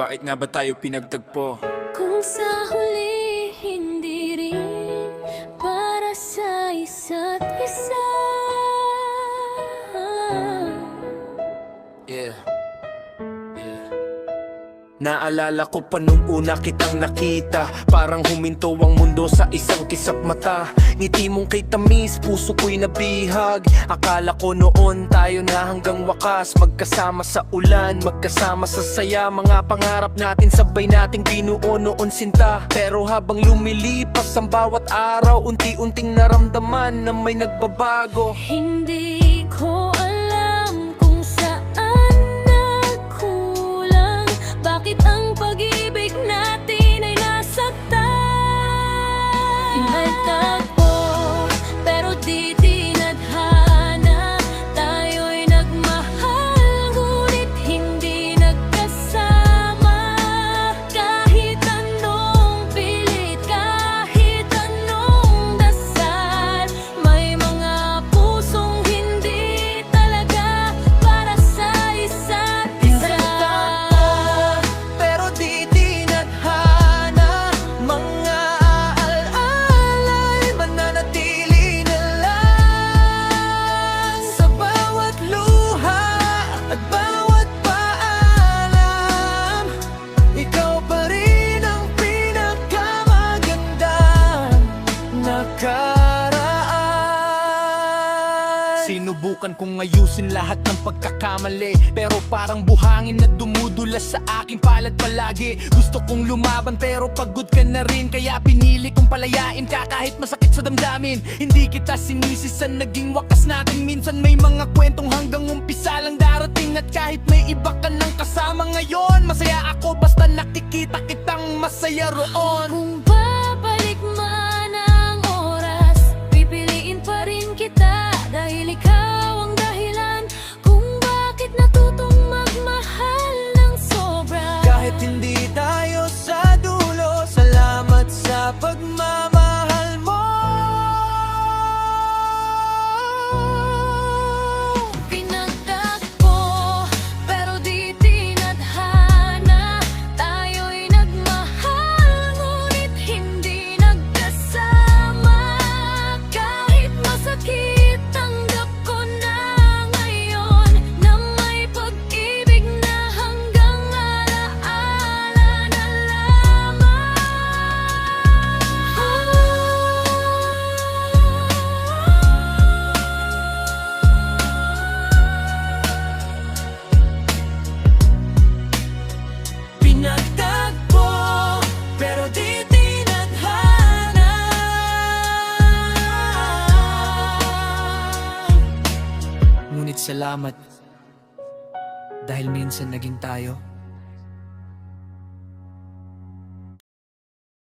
Bakit nga ba tayo pinagtagpo? Kung sa huli hindi rin para sa isa't isa. Yeah. Naalala ko pa nung una kitang nakita, parang huminto ang mundo sa isang kisap mata. Ngiti mong kay tamis, puso ko'y nabihag. Akala ko noon tayo na hanggang wakas, magkasama sa ulan, magkasama sa saya. Mga pangarap natin sabay nating binuo noon sinta. Pero habang lumilipas ang bawat araw, unti-unting naramdaman na may nagbabago. Hindi ko alam kung saan nagkulang, bakit ang pag-ibig natin ay nasaktan. Nagtagpo pero di tinadhana, tayo'y nagmahal ngunit hindi nagkasama. Kahit anong pilit, kahit anong dasal, may mga pusong hindi talaga para sa isa't isa. Pero di tinadhana, mga aalaalay mananatili na lang sa bawat luha at bawat paalam. Ikaw pa rin ang pinakamagandang nakaraan. Sinubukan kong ayusin lahat ng pagkakamali, pero parang buhangin na dumudulas sa aking palad palagi. Gusto kong lumaban pero pagod ka na rin, kaya pinili kong palayain ka kahit masakit sa damdamin. Hindi kita sinisisan, naging wakas natin. Minsan may mga kwentong hanggang umpisa lang darating, at kahit may iba ka nang kasama ngayon, masaya ako basta nakikita kitang masaya roon. Kung babalik man ang oras, pipiliin pa rin kita, dahil ikaw ang dahilan kung bakit natutong magmahal ng sobra. Kahit hindi tayo sa dulo, salamat sa pagmamahal mo. Pinagtagpo pero di tinadhana, tayo'y nagmahal ngunit hindi nagkasama. Kahit masakit, tanggap ko na ngayon na may pag-ibig na hanggang alaala na lamang. Pinagtagpo pero di tinadhana, ngunit salamat dahil minsan naging tayo.